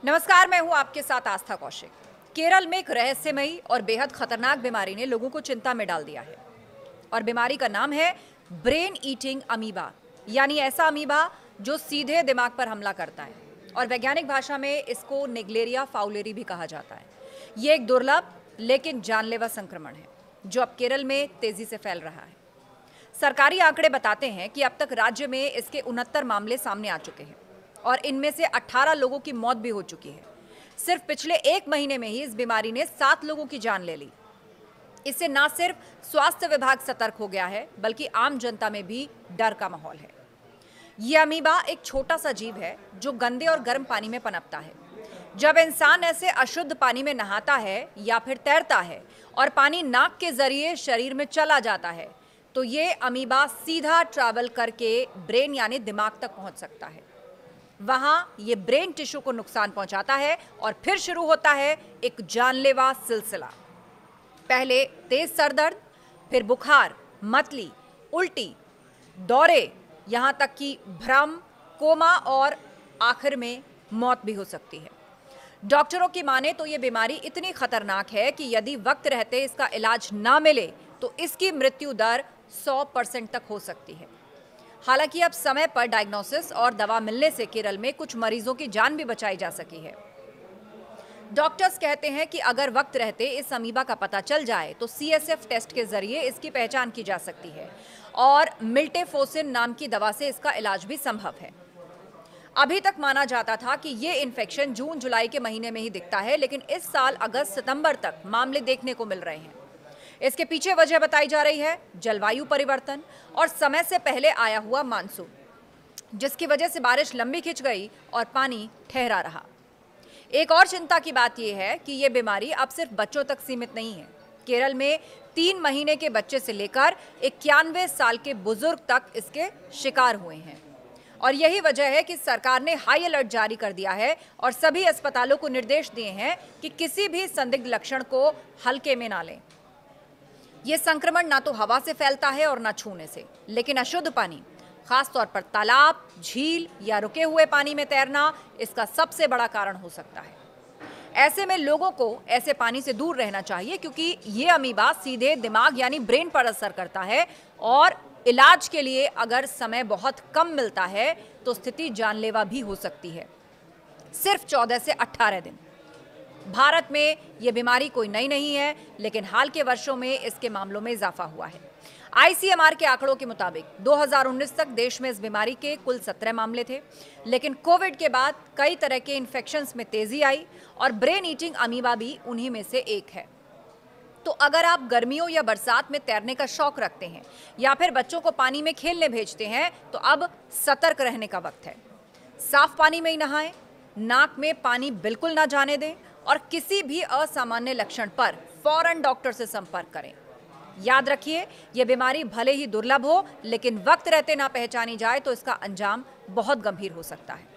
नमस्कार, मैं हूं आपके साथ आस्था कौशिक। केरल में एक रहस्यमयी और बेहद खतरनाक बीमारी ने लोगों को चिंता में डाल दिया है और बीमारी का नाम है ब्रेन ईटिंग अमीबा, यानी ऐसा अमीबा जो सीधे दिमाग पर हमला करता है और वैज्ञानिक भाषा में इसको नेग्लेरिया फाउलेरी भी कहा जाता है। ये एक दुर्लभ लेकिन जानलेवा संक्रमण है जो अब केरल में तेजी से फैल रहा है। सरकारी आंकड़े बताते हैं कि अब तक राज्य में इसके 69 मामले सामने आ चुके हैं और इनमें से 18 लोगों की मौत भी हो चुकी है। सिर्फ पिछले एक महीने में ही इस बीमारी ने 7 लोगों की जान ले ली। इससे न सिर्फ स्वास्थ्य विभाग सतर्क हो गया है, बल्कि आम जनता में भी डर का माहौल है। यह अमीबा एक छोटा सा जीव है जो गंदे और गर्म पानी में पनपता है। जब इंसान ऐसे अशुद्ध पानी में नहाता है या फिर तैरता है और पानी नाक के जरिए शरीर में चला जाता है, तो ये अमीबा सीधा ट्रैवल करके ब्रेन यानी दिमाग तक पहुंच सकता है। वहां ये ब्रेन टिश्यू को नुकसान पहुंचाता है और फिर शुरू होता है एक जानलेवा सिलसिला। पहले तेज सरदर्द, फिर बुखार, मतली, उल्टी, दौरे, यहां तक कि भ्रम, कोमा और आखिर में मौत भी हो सकती है। डॉक्टरों की माने तो ये बीमारी इतनी खतरनाक है कि यदि वक्त रहते इसका इलाज ना मिले तो इसकी मृत्यु दर 100% तक हो सकती है। हालांकि अब समय पर डायग्नोसिस और दवा मिलने से केरल में कुछ मरीजों की जान भी बचाई जा सकी है। डॉक्टर्स कहते हैं कि अगर वक्त रहते इस अमीबा का पता चल जाए तो CSF टेस्ट के जरिए इसकी पहचान की जा सकती है और मिल्टेफोसिन नाम की दवा से इसका इलाज भी संभव है। अभी तक माना जाता था कि ये इन्फेक्शन जून जुलाई के महीने में ही दिखता है, लेकिन इस साल अगस्त सितंबर तक मामले देखने को मिल रहे हैं। इसके पीछे वजह बताई जा रही है जलवायु परिवर्तन और समय से पहले आया हुआ मानसून, जिसकी वजह से बारिश लंबी खिंच गई और पानी ठहरा रहा। एक और चिंता की बात यह है कि यह बीमारी अब सिर्फ बच्चों तक सीमित नहीं है। केरल में 3 महीने के बच्चे से लेकर 91 साल के बुजुर्ग तक इसके शिकार हुए हैं और यही वजह है कि सरकार ने हाई अलर्ट जारी कर दिया है और सभी अस्पतालों को निर्देश दिए हैं कि किसी भी संदिग्ध लक्षण को हल्के में ना लें। यह संक्रमण ना तो हवा से फैलता है और ना छूने से, लेकिन अशुद्ध पानी, खासतौर पर तालाब, झील या रुके हुए पानी में तैरना इसका सबसे बड़ा कारण हो सकता है। ऐसे में लोगों को ऐसे पानी से दूर रहना चाहिए क्योंकि ये अमीबा सीधे दिमाग यानी ब्रेन पर असर करता है और इलाज के लिए अगर समय बहुत कम मिलता है तो स्थिति जानलेवा भी हो सकती है। सिर्फ 14 से 18 दिन। भारत में यह बीमारी कोई नई नहीं है, लेकिन हाल के वर्षों में इसके मामलों में इजाफा हुआ है। ICMR के आंकड़ों के मुताबिक 2019 तक देश में इस बीमारी के कुल 17 मामले थे, लेकिन कोविड के बाद कई तरह के इन्फेक्शंस में तेजी आई और ब्रेन ईटिंग अमीबा भी उन्हीं में से एक है। तो अगर आप गर्मियों या बरसात में तैरने का शौक रखते हैं या फिर बच्चों को पानी में खेलने भेजते हैं तो अब सतर्क रहने का वक्त है। साफ पानी में ही नहाएं, नाक में पानी बिल्कुल ना जाने दें और किसी भी असामान्य लक्षण पर फौरन डॉक्टर से संपर्क करें। याद रखिए, यह बीमारी भले ही दुर्लभ हो, लेकिन वक्त रहते ना पहचानी जाए तो इसका अंजाम बहुत गंभीर हो सकता है।